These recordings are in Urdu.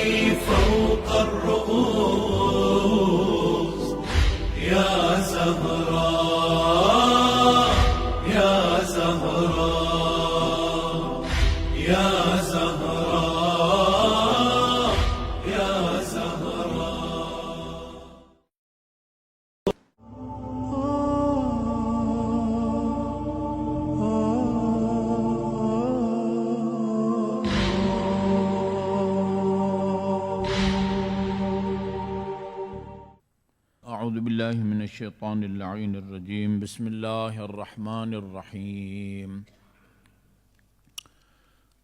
الذي فوق الرؤوس يا زهراء يا زهراء يا زهراء يا زهراء. أعوذ بالله من الشيطان اللعين الرجيم. بسم الله الرحمن الرحيم.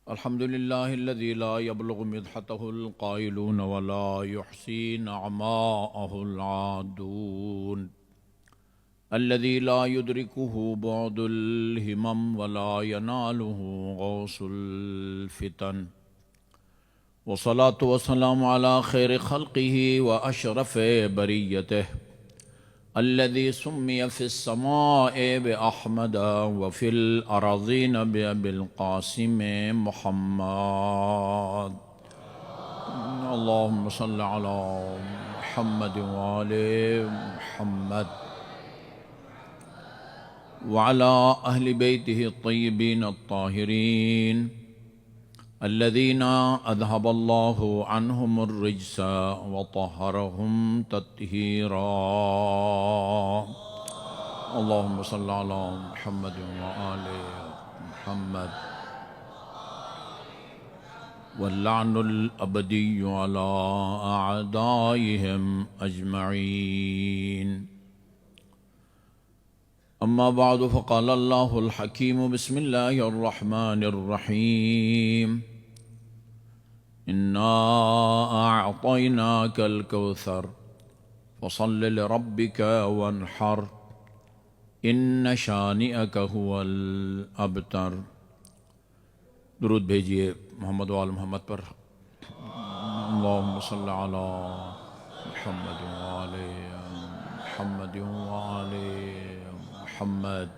الحمد لله الذي لا يبلغ مدحته القائلون ولا يحصي نعماءه العادون، الذي لا يدركه بعد الهمم ولا يناله غوص الفتن، والصلاة والسلام على خير خلقه وأشرف بريته، الذي سمي في السماء بأحمد وفي الأراضين بأبي القاسم محمد. اللهم صل على محمد وآل محمد وعلى أهل بيته الطيبين الطاهرين الذين أذهب الله عنهم الرجس وطهرهم تطهيرا. اللهم صل على محمد وآل محمد واللعن الأبدي على أعدائهم أجمعين. أما بعد، فقال الله الحكيم بسم الله الرحمن الرحيم: إنا أعطيناك الكوثر فصل لربك وانحر إن شانئك هو الأبتر. درود بھیجئے محمد وآل محمد پر. اللهم صل على محمد وآل محمد وآل محمد.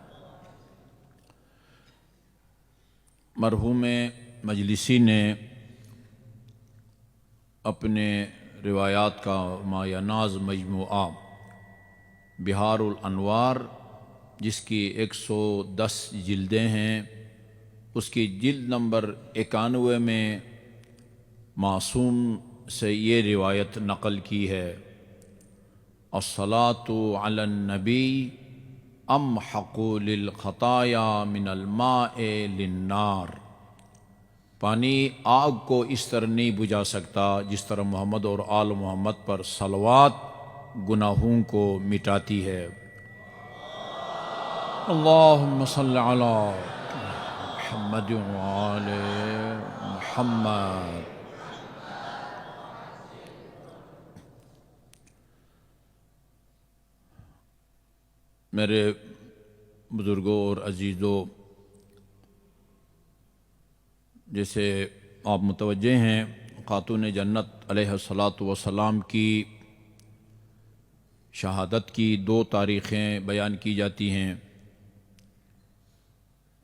مرحوم مجلسی نے اپنے روایات کا مایہ ناز مجموعہ بہار الانوار، جس کی 110 جلدیں ہیں، اس کی جلد نمبر 91 میں معصوم سے یہ روایت نقل کی ہے: الصلاۃ علی النبی امحق للخطایا من الماء للنار. پانی آگ کو اس طرح نہیں بجھا سکتا جس طرح محمد اور آل محمد پر صلوات گناہوں کو مٹاتی ہے. اللہم صل علی محمد وآل محمد. میرے بزرگوں اور عزیزوں، جیسے آپ متوجہ ہیں، خاتون جنت علیہ الصلاۃ والسلام کی شہادت کی 2 تاریخیں بیان کی جاتی ہیں،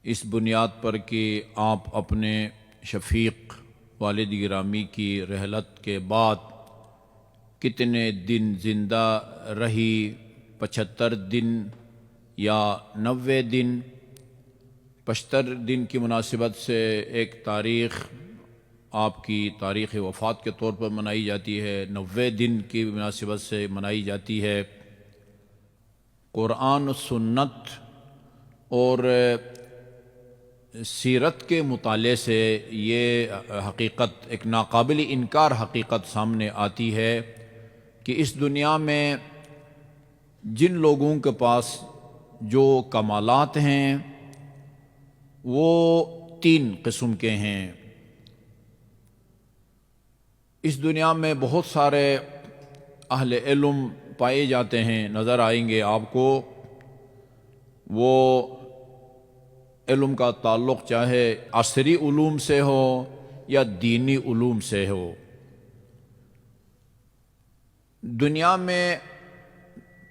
اس بنیاد پر کہ آپ اپنے شفیق والد گرامی کی رحلت کے بعد کتنے دن زندہ رہی، 75 دن یا 90 دن. 75 دن کی مناسبت سے ایک تاریخ آپ کی تاریخ وفات کے طور پر منائی جاتی ہے، 90 دن کی مناسبت سے منائی جاتی ہے. قرآن و سنت اور سیرت کے مطالعے سے یہ حقیقت، ایک ناقابل انکار حقیقت سامنے آتی ہے کہ اس دنیا میں جن لوگوں کے پاس جو کمالات ہیں وہ 3 قسم کے ہیں. اس دنیا میں بہت سارے اہل علم پائے جاتے ہیں، نظر آئیں گے آپ کو. وہ علم کا تعلق چاہے عصری علوم سے ہو یا دینی علوم سے ہو. دنیا میں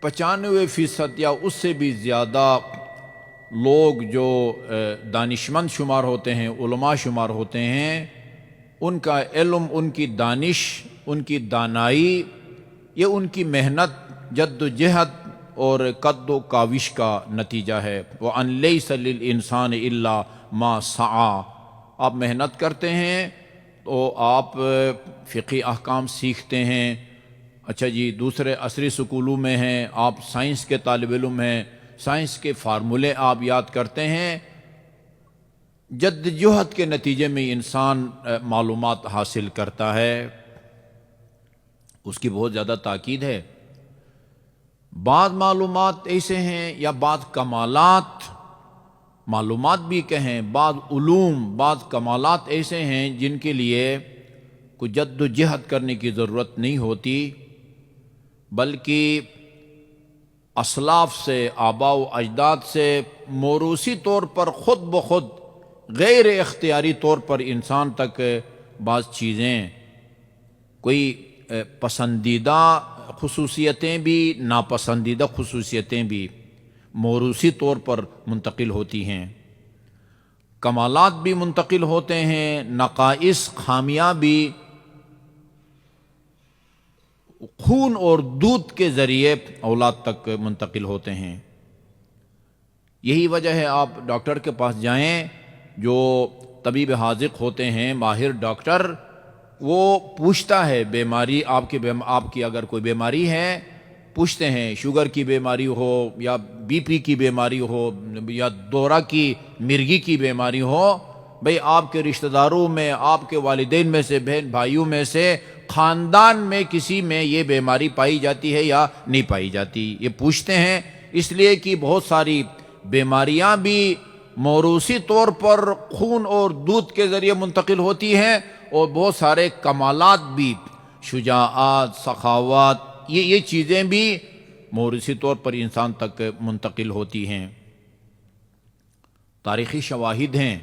95% یا اس سے بھی زیادہ لوگ جو دانشمند شمار ہوتے ہیں، علماء شمار ہوتے ہیں، ان کا علم، ان کی دانش، ان کی دانائی، یہ ان کی محنت، جد و جہد اور قد و کاوش کا نتیجہ ہے۔ وَأَن لَيْسَ لِلْإِنسَانِ إِلَّا مَا سَعَى۔ آپ محنت کرتے ہیں تو آپ فقہی احکام سیکھتے ہیں، اچھا جی دوسرے عصری سکولوں میں ہیں، آپ سائنس کے طالب علم ہیں، سائنس کے فارمولے آپ یاد کرتے ہیں۔ جد جہد کے نتیجے میں انسان معلومات حاصل کرتا ہے، اس کی بہت زیادہ تاکید ہے۔ بعض معلومات ایسے ہیں یا بعض کمالات، معلومات بھی کہیں، بعض علوم، بعض کمالات ایسے ہیں جن کے لیے کوئی جد و جہد کرنے کی ضرورت نہیں ہوتی، بلکہ اسلاف سے، آباء و اجداد سے موروثی طور پر خود بخود غیر اختیاری طور پر انسان تک بعض چیزیں، کوئی پسندیدہ خصوصیتیں بھی، ناپسندیدہ خصوصیتیں بھی موروثی طور پر منتقل ہوتی ہیں، کمالات بھی منتقل ہوتے ہیں، نقائص، خامیاں بھی خون اور دودھ کے ذریعے اولاد تک منتقل ہوتے ہیں۔ یہی وجہ ہے آپ ڈاکٹر کے پاس جائیں، جو طبیب حاذق ہوتے ہیں، ماہر ڈاکٹر، وہ پوچھتا ہے بیماری آپ کی اگر کوئی بیماری ہے، پوچھتے ہیں شوگر کی بیماری ہو یا بی پی کی بیماری ہو یا دورہ کی، مرگی کی بیماری ہو، بھئی آپ کے رشتہ داروں میں، آپ کے والدین میں سے، بہن بھائیوں میں سے، خاندان میں کسی میں یہ بیماری پائی جاتی ہے یا نہیں پائی جاتی، یہ پوچھتے ہیں، اس لیے کہ بہت ساری بیماریاں بھی موروثی طور پر خون اور دودھ کے ذریعے منتقل ہوتی ہیں، اور بہت سارے کمالات بھی، شجاعت، سخاوت، یہ چیزیں بھی موروثی طور پر انسان تک منتقل ہوتی ہیں۔ تاریخی شواہد ہیں۔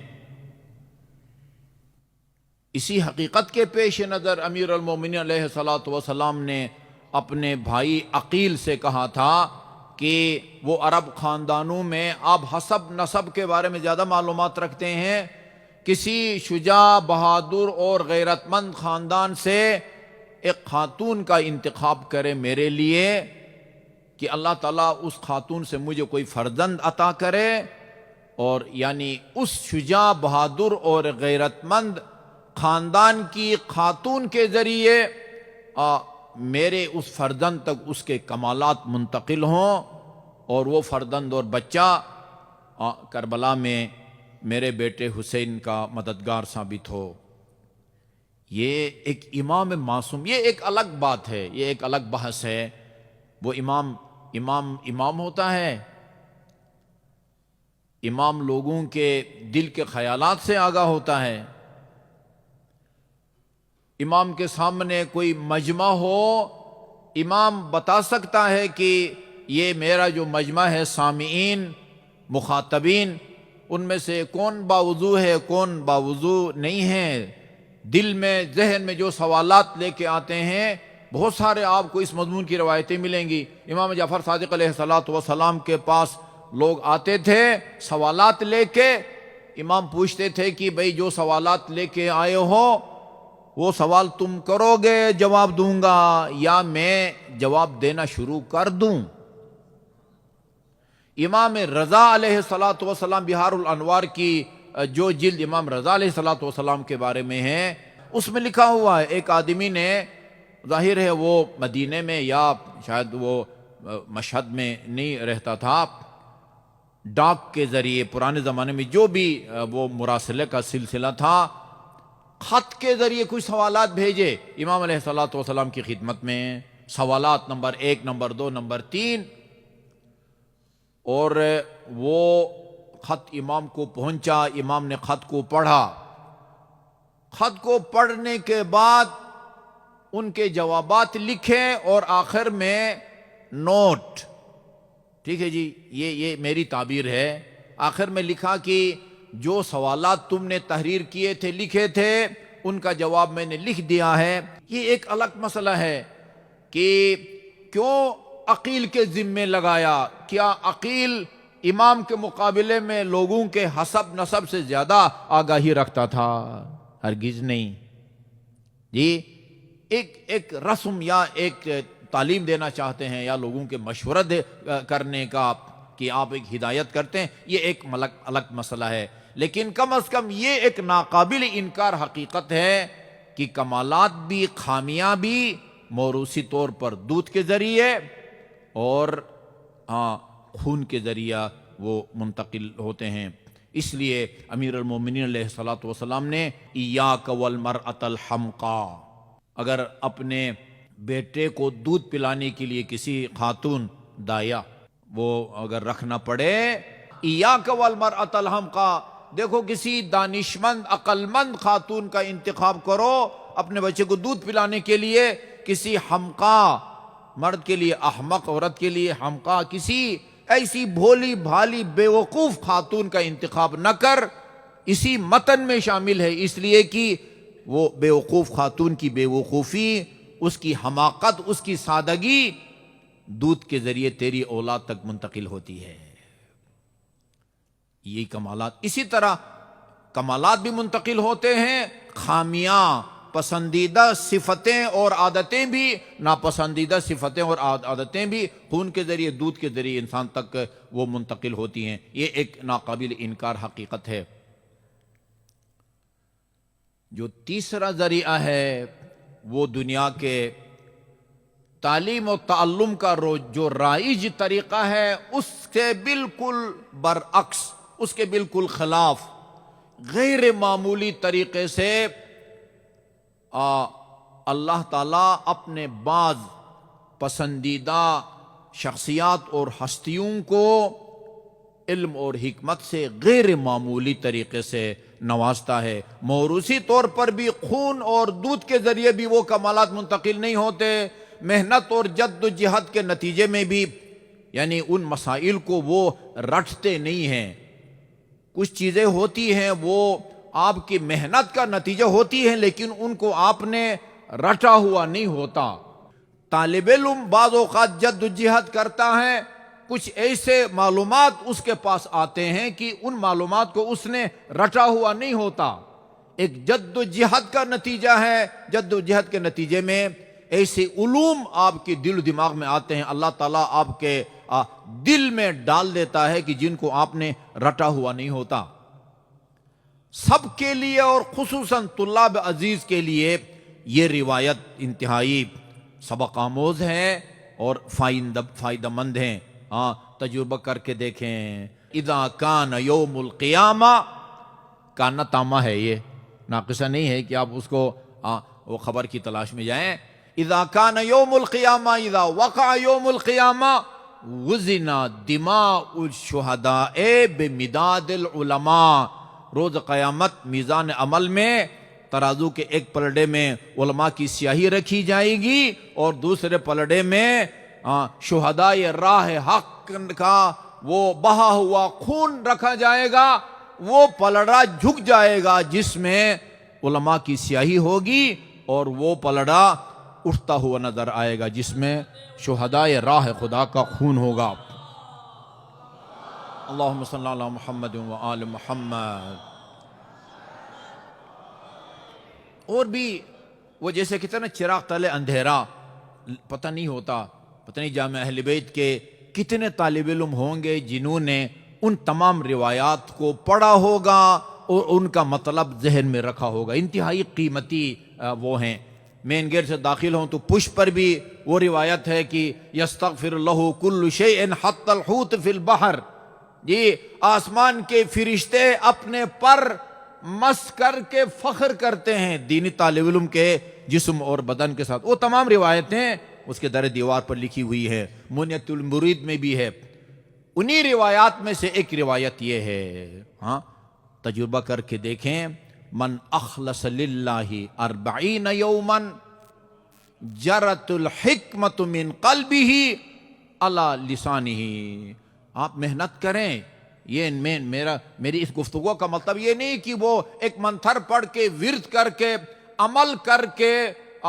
اسی حقیقت کے پیش نظر امیر المومنین علیہ الصلوۃ والسلام نے اپنے بھائی عقیل سے کہا تھا کہ وہ عرب خاندانوں میں آپ حسب نسب کے بارے میں زیادہ معلومات رکھتے ہیں، کسی شجاع، بہادر اور غیرت مند خاندان سے ایک خاتون کا انتخاب کرے میرے لیے، کہ اللہ تعالیٰ اس خاتون سے مجھے کوئی فرزند عطا کرے، اور یعنی اس شجاع، بہادر اور غیرت مند خاندان کی خاتون کے ذریعے میرے اس فرزند تک اس کے کمالات منتقل ہوں، اور وہ فرزند اور بچہ کربلا میں میرے بیٹے حسین کا مددگار ثابت ہو۔ یہ ایک امام معصوم، یہ ایک الگ بات ہے، یہ ایک الگ بحث ہے۔ وہ امام ہوتا ہے، امام لوگوں کے دل کے خیالات سے آگاہ ہوتا ہے۔ امام کے سامنے کوئی مجمع ہو، امام بتا سکتا ہے کہ یہ میرا جو مجمع ہے، سامعین، مخاطبین، ان میں سے کون باوضو ہے، کون باوضو نہیں ہے، دل میں، ذہن میں جو سوالات لے کے آتے ہیں، بہت سارے آپ کو اس مضمون کی روایتیں ملیں گی۔ امام جعفر صادق علیہ السلام کے پاس لوگ آتے تھے سوالات لے کے، امام پوچھتے تھے کہ بھئی جو سوالات لے کے آئے ہو وہ سوال تم کرو گے، جواب دوں گا، یا میں جواب دینا شروع کر دوں؟ امام رضا علیہ السلام، بہار الانوار کی جو جلد امام رضا علیہ السلام کے بارے میں ہے، اس میں لکھا ہوا ہے، ایک آدمی نے، ظاہر ہے وہ مدینے میں یا شاید وہ مشہد میں نہیں رہتا تھا، ڈاک کے ذریعے پرانے زمانے میں جو بھی وہ مراسلے کا سلسلہ تھا، خط کے ذریعے کچھ سوالات بھیجے امام علیہ السلام کی خدمت میں، سوالات نمبر 1، نمبر 2، نمبر 3، اور وہ خط امام کو پہنچا، امام نے خط کو پڑھا، خط کو پڑھنے کے بعد ان کے جوابات لکھے، اور آخر میں نوٹ، ٹھیک ہے جی، یہ میری تعبیر ہے، آخر میں لکھا کہ جو سوالات تم نے تحریر کیے تھے، لکھے تھے، ان کا جواب میں نے لکھ دیا ہے۔ یہ ایک الگ مسئلہ ہے کہ کیوں عقیل کے ذمے لگایا؟ کیا عقیل امام کے مقابلے میں لوگوں کے حسب نسب سے زیادہ آگاہی رکھتا تھا؟ ہرگز نہیں۔ جی ایک رسم یا ایک تعلیم دینا چاہتے ہیں یا لوگوں کے مشورہ کرنے کا کہ آپ ایک ہدایت کرتے ہیں، یہ ایک الگ مسئلہ ہے، لیکن کم از کم یہ ایک ناقابل انکار حقیقت ہے کہ کمالات بھی خامیاں بھی موروثی طور پر دودھ کے ذریعے اور خون کے ذریعہ وہ منتقل ہوتے ہیں۔ اس لیے امیر المومنین علیہ الصلوۃ والسلام نے ایاک والمرأۃ الحمقا، اگر اپنے بیٹے کو دودھ پلانے کے لیے کسی خاتون دایا وہ اگر رکھنا پڑے، ایاک والمرأۃ الحمقا، دیکھو کسی دانشمند عقل مند خاتون کا انتخاب کرو اپنے بچے کو دودھ پلانے کے لیے، کسی حمقا مرد کے لیے احمق، عورت کے لیے حمقا، کسی ایسی بھولی بھالی بیوقوف خاتون کا انتخاب نہ کر، اسی متن میں شامل ہے، اس لیے کہ وہ بیوقوف خاتون کی بیوقوفی، اس کی حماقت، اس کی سادگی دودھ کے ذریعے تیری اولاد تک منتقل ہوتی ہے۔ یہی کمالات، اسی طرح کمالات بھی منتقل ہوتے ہیں، خامیاں، پسندیدہ صفتیں اور عادتیں بھی، ناپسندیدہ صفتیں اور عادتیں بھی خون کے ذریعے، دودھ کے ذریعے انسان تک وہ منتقل ہوتی ہیں۔ یہ ایک ناقابل انکار حقیقت ہے۔ جو تیسرا ذریعہ ہے وہ دنیا کے تعلیم و تعلم کا جو رائج طریقہ ہے اس سے بالکل برعکس، اس کے بالکل خلاف، غیر معمولی طریقے سے اللہ تعالیٰ اپنے بعض پسندیدہ شخصیات اور ہستیوں کو علم اور حکمت سے غیر معمولی طریقے سے نوازتا ہے۔ موروثی طور پر بھی خون اور دودھ کے ذریعے بھی وہ کمالات منتقل نہیں ہوتے، محنت اور جد و جہد کے نتیجے میں بھی، یعنی ان مسائل کو وہ رٹتے نہیں ہیں۔ کچھ چیزیں ہوتی ہیں وہ آپ کی محنت کا نتیجہ ہوتی ہیں لیکن ان کو آپ نے رٹا ہوا نہیں ہوتا۔ طالب علم بعض اوقات جد و جہد کرتا ہے، کچھ ایسے معلومات اس کے پاس آتے ہیں کہ ان معلومات کو اس نے رٹا ہوا نہیں ہوتا، ایک جد و جہد کا نتیجہ ہے۔ جد و جہد کے نتیجے میں ایسے علوم آپ کے دل و دماغ میں آتے ہیں، اللہ تعالیٰ آپ کے دل میں ڈال دیتا ہے کہ جن کو آپ نے رٹا ہوا نہیں ہوتا۔ سب کے لیے اور خصوصاً طلاب عزیز کے لیے یہ روایت انتہائی سبق آموز ہے اور فائدہ مند ہیں۔ تجربہ کر کے دیکھیں۔ اذا کان یوم القیامہ، کانا تامہ ہے، یہ ناقصہ نہیں ہے کہ آپ اس کو وہ خبر کی تلاش میں جائیں۔ اذا کان یوم القیامہ، اذا وقع یوم القیامہ وزن دماء الشہداء بمداد العلماء، روز قیامت میزان عمل میں ترازو کے ایک پلڑے میں علماء کی سیاہی رکھی جائے گی اور دوسرے پلڑے میں شہداء راہ حق کا وہ بہا ہوا خون رکھا جائے گا۔ وہ پلڑا جھک جائے گا جس میں علماء کی سیاہی ہوگی اور وہ پلڑا اٹھتا ہوا نظر آئے گا جس میں شہداء راہ خدا کا خون ہوگا۔ اللہم صلی علی محمد و آل محمد۔ اور بھی وہ جیسے کہتے ہیں نا چراغ تلے اندھیرا، پتہ نہیں ہوتا، پتہ نہیں جامع اہل بیت کے کتنے طالب علم ہوں گے جنہوں نے ان تمام روایات کو پڑھا ہوگا اور ان کا مطلب ذہن میں رکھا ہوگا۔ انتہائی قیمتی وہ ہیں۔ مین گیٹ سے داخل ہوں تو پشت پر بھی وہ روایت ہے کہ یستغفر لہ کل شیء حتی الحوت فی البحر، جی آسمان کے فرشتے اپنے پر مس کر کے فخر کرتے ہیں دینی طالب علم کے جسم اور بدن کے ساتھ۔ وہ تمام روایتیں اس کے در دیوار پر لکھی ہوئی ہے، منیت المرید میں بھی ہے۔ انہی روایات میں سے ایک روایت یہ ہے، تجربہ کر کے دیکھیں، من اخلص للہ 40 یوما جرت الحکمت من قلبہ علی لسانہ۔ آپ محنت کریں، یہ میری اس گفتگو کا مطلب یہ نہیں کہ وہ ایک منتر پڑھ کے ورد کر کے عمل کر کے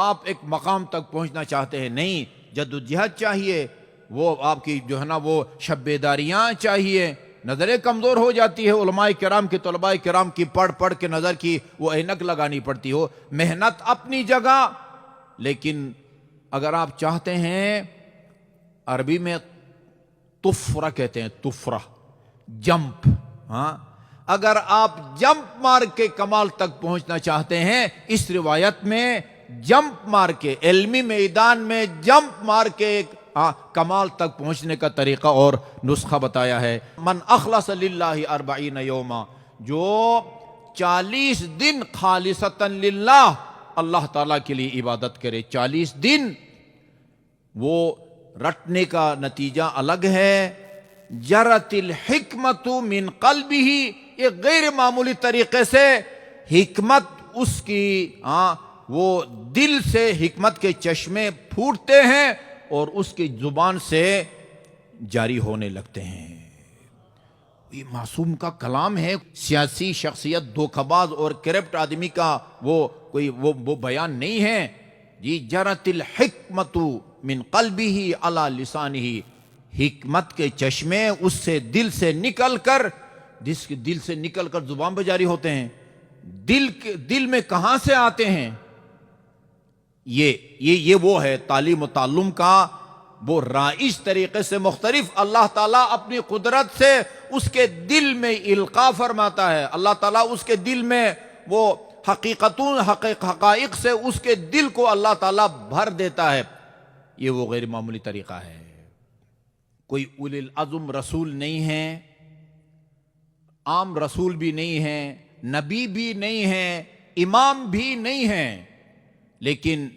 آپ ایک مقام تک پہنچنا چاہتے ہیں، نہیں، جد و جہد چاہیے، وہ آپ کی جو ہے نا وہ شب بیداریاں چاہیے، نظریں کمزور ہو جاتی ہے، علماء کرام کی، طلباء کرام کی پڑھ پڑھ کے نظر کی وہ اینک لگانی پڑتی ہو، محنت اپنی جگہ، لیکن اگر آپ چاہتے ہیں، عربی میں تفرہ کہتے ہیں، تفرہ جمپ، ہاں، اگر آپ جمپ مار کے کمال تک پہنچنا چاہتے ہیں، اس روایت میں جمپ مار کے علمی میدان میں جمپ مار کے کمال تک پہنچنے کا طریقہ اور نسخہ بتایا ہے۔ من اخلص للہ 40 یوما، جو 40 دن خالصتاً للہ اللہ تعالیٰ کے لیے عبادت کرے، 40 دن، وہ رٹنے کا نتیجہ الگ ہے۔ جرت الحکمت من قلبہ، یہ غیر معمولی طریقے سے حکمت اس کی وہ دل سے حکمت کے چشمے پھوٹتے ہیں اور اس کی زبان سے جاری ہونے لگتے ہیں۔ یہ معصوم کا کلام ہے، سیاسی شخصیت، دھوکہ باز اور کرپٹ آدمی کا وہ بیان نہیں ہے جی۔ جرت الحکمت من قلبہ علی لسانہ، حکمت کے چشمے اس سے دل سے نکل کر زبان پہ جاری ہوتے ہیں۔ دل میں کہاں سے آتے ہیں؟ یہ وہ ہے تعلیم و تعلم کا وہ رائج طریقے سے مختلف اللہ تعالیٰ اپنی قدرت سے اس کے دل میں القاء فرماتا ہے۔ اللہ تعالیٰ اس کے دل میں وہ حقائق سے اس کے دل کو اللہ تعالیٰ بھر دیتا ہے۔ یہ وہ غیر معمولی طریقہ ہے۔ کوئی اولی العزم رسول نہیں ہے، عام رسول بھی نہیں ہے، نبی بھی نہیں ہے، امام بھی نہیں ہے، لیکن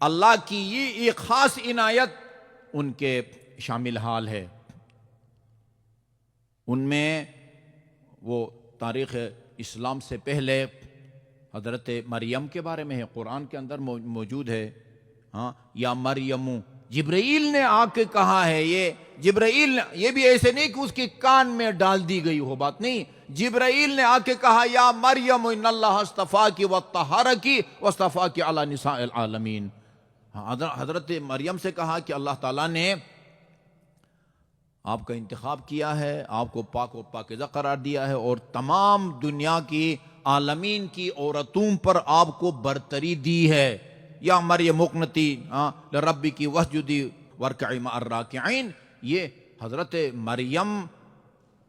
اللہ کی یہ ایک خاص عنایت ان کے شامل حال ہے۔ ان میں وہ تاریخ اسلام سے پہلے حضرت مریم کے بارے میں ہے، قرآن کے اندر موجود ہے، ہاں، یا مریم، جبرائیل نے آ کے کہا ہے، یہ جبرائیل، یہ بھی ایسے نہیں کہ اس کے کان میں ڈال دی گئی ہو بات، نہیں، جبرائیل نے آ کے کہا یا مریم ان اللہ اصطفاکی وطہرکی واصطفاکی علی نساء العالمین۔ حضرت مریم سے کہا کہ اللہ تعالیٰ نے آپ کا انتخاب کیا ہے، آپ کو پاک و پاکیزہ قرار دیا ہے، اور تمام دنیا کی عالمین کی عورتوں پر آپ کو برتری دی ہے۔ یا مریم اقنتی لربک واسجدی وارکعی مع الراکعین، یہ حضرت مریم،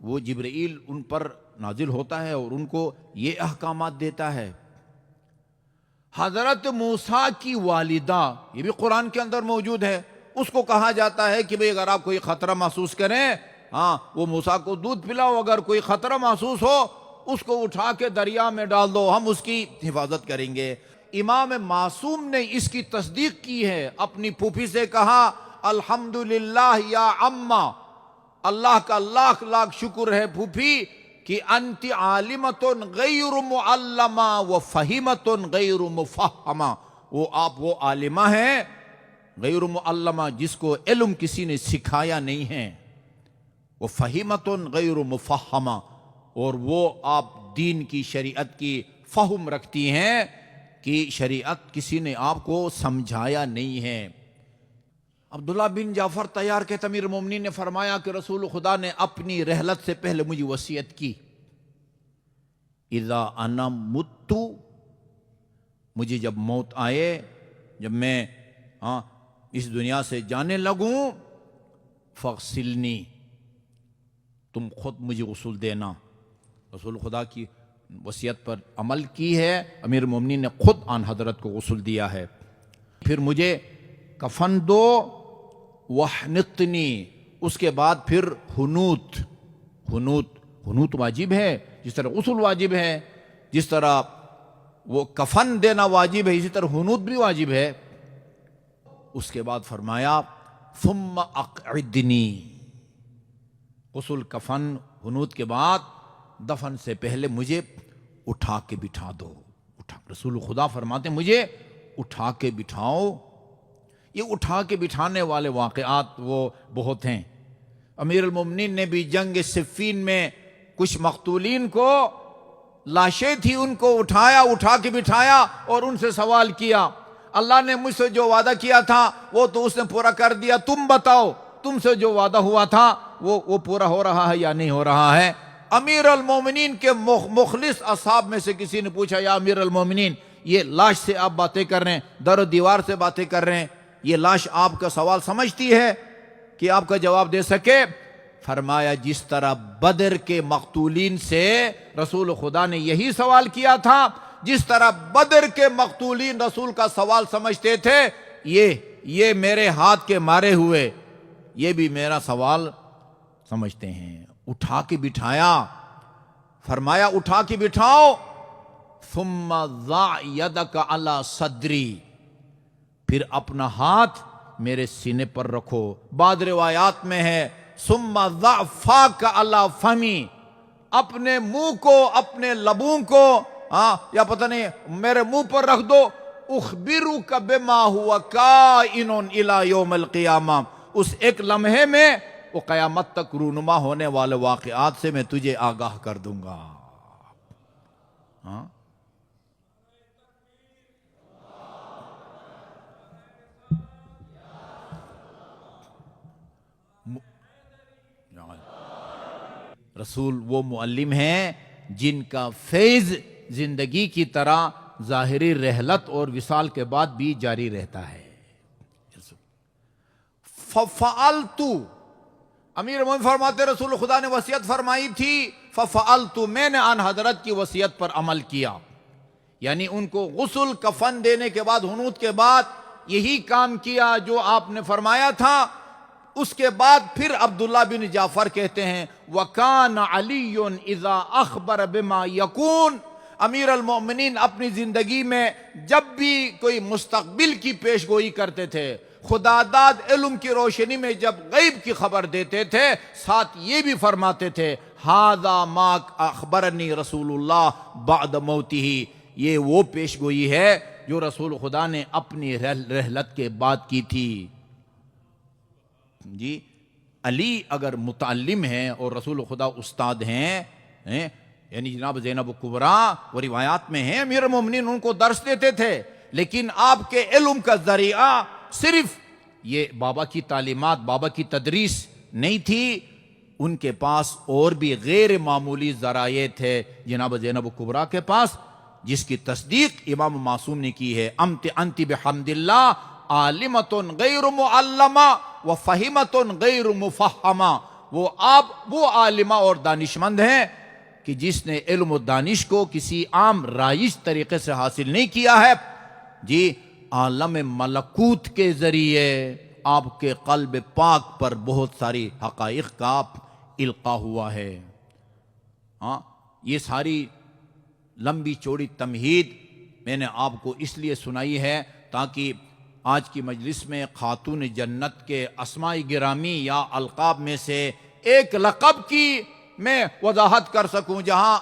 وہ جبرائیل ان پر نازل ہوتا ہے اور ان کو یہ احکامات دیتا ہے۔ حضرت موسیٰ کی والدہ، یہ بھی قرآن کے اندر موجود ہے، اس کو کہا جاتا ہے کہ بھئی اگر آپ کوئی خطرہ محسوس کریں، وہ موسیٰ کو دودھ پلاؤ، اگر کوئی خطرہ محسوس ہو اس کو اٹھا کے دریا میں ڈال دو، ہم اس کی حفاظت کریں گے۔ امام معصوم نے اس کی تصدیق کی ہے، اپنی پھوپھی سے کہا الحمدللہ یا عمّا، اللہ کا لاکھ لاکھ شکر ہے پھوپھی کہ انت عالمۃ غیر معلمہ و فہیمۃ غیر مفہمہ، آپ وہ عالمہ ہیں غیر معلمہ جس کو علم کسی نے سکھایا نہیں ہے، وہ فہیمۃ غیر مفہمہ، اور وہ آپ دین کی شریعت کی فہم رکھتی ہیں کہ شریعت کسی نے آپ کو سمجھایا نہیں ہے۔ عبداللہ بن جعفر طیار کے امیر المومنین نے فرمایا کہ رسول خدا نے اپنی رحلت سے پہلے مجھے وصیت کی، اذا انا مت، مجھے جب موت آئے، جب میں اس دنیا سے جانے لگوں، فاغسلنی، تم خود مجھے غسل دینا۔ رسول خدا کی وصیت پر عمل کی ہے، امیر المومنین نے خود آن حضرت کو غسل دیا ہے۔ پھر مجھے کفن دو، وحنطنی، اس کے بعد پھر حنوط واجب ہے، جس طرح غسل واجب ہے، جس طرح وہ کفن دینا واجب ہے، اسی طرح حنوط بھی واجب ہے۔ اس کے بعد فرمایا ثم اقعدنی، غسل کفن حنوط کے بعد دفن سے پہلے مجھے اٹھا کے بٹھا دو۔ رسول خدا فرماتے ہیں مجھے اٹھا کے بٹھاؤ۔ یہ اٹھا کے بٹھانے والے واقعات وہ بہت ہیں۔ امیر المومنین نے بھی جنگ صفین میں کچھ مقتولین کو، لاشیں تھی، ان کو اٹھا کے بٹھایا اور ان سے سوال کیا، اللہ نے مجھ سے جو وعدہ کیا تھا وہ تو اس نے پورا کر دیا، تم بتاؤ تم سے جو وعدہ ہوا تھا وہ پورا ہو رہا ہے یا نہیں ہو رہا ہے؟ امیر المومنین کے مخلص اصحاب میں سے کسی نے پوچھا، یا امیر المومنین، یہ لاش سے آپ باتیں کر رہے ہیں، در و دیوار سے باتیں کر رہے ہیں، یہ لاش آپ کا سوال سمجھتی ہے کہ آپ کا جواب دے سکے؟ فرمایا جس طرح بدر کے مقتولین سے رسول خدا نے یہی سوال کیا تھا، جس طرح بدر کے مقتولین رسول کا سوال سمجھتے تھے، یہ میرے ہاتھ کے مارے ہوئے یہ بھی میرا سوال سمجھتے ہیں۔ اٹھا کے بٹھایا، فرمایا اٹھا کے بٹھاؤ، ثم ضع یدک علی صدری، پھر اپنا ہاتھ میرے سینے پر رکھو۔ بعض روایات میں ہے ثم ضع فاک علی فمی، اپنے منہ کو، اپنے لبوں کو یا پتہ نہیں میرے منہ پر رکھ دو، اخبرک بما ہوا کائن الی یوم القیامہ، اس ایک لمحے میں وہ قیامت تک رونما ہونے والے واقعات سے میں تجھے آگاہ کر دوں گا۔ رسول وہ معلم ہیں جن کا فیض زندگی کی طرح ظاہری رحلت اور وصال کے بعد بھی جاری رہتا ہے۔ فَفَعَلْتُ، امیر مومن فرماتے رسول خدا نے وصیت فرمائی تھی، فَفَعَلْتُ، میں نے آن حضرت کی وصیت پر عمل کیا، یعنی ان کو غسل کفن دینے کے بعد، ہنوت کے بعد یہی کام کیا جو آپ نے فرمایا تھا۔ اس کے بعد پھر عبداللہ بن جعفر کہتے ہیں وَكَانَ عَلِيٌّ اِذَا أَخْبَرَ بِمَا يَكُونَ، امیر المؤمنین اپنی زندگی میں جب بھی کوئی مستقبل کی پیش گوئی کرتے تھے، خداداد علم کی روشنی میں جب غیب کی خبر دیتے تھے، ساتھ یہ بھی فرماتے تھے هَذَا مَا أَخْبَرَنِي رسول اللہ بعد موتہ، یہ وہ پیش گوئی ہے جو رسول خدا نے اپنی رحلت کے بعد کی تھی۔ جی علی اگر متعلم ہیں اور رسول خدا استاد ہیں، یعنی جناب زینب کبریٰ وہ روایات میں ہیں امیر المومنین ان کو درس دیتے تھے، لیکن آپ کے علم کا ذریعہ صرف یہ بابا کی تعلیمات، بابا کی تدریس نہیں تھی، ان کے پاس اور بھی غیر معمولی ذرائع تھے جناب زینب کبریٰ کے پاس، جس کی تصدیق امام معصوم نے کی ہے، انت بحمد اللہ عالمۃ غیر معلمہ وفہمۃ غیر مفہمہ، وہ عالمہ اور دانشمند ہیں کہ جس نے علم و دانش کو کسی عام رائج طریقے سے حاصل نہیں کیا ہے، جی عالم ملکوت کے ذریعے آپ کے قلب پاک پر بہت ساری حقائق کا القاء ہوا ہے۔ یہ ساری لمبی چوڑی تمہید میں نے آپ کو اس لیے سنائی ہے تاکہ آج کی مجلس میں خاتون جنت کے اسماء گرامی یا القاب میں سے ایک لقب کی میں وضاحت کر سکوں، جہاں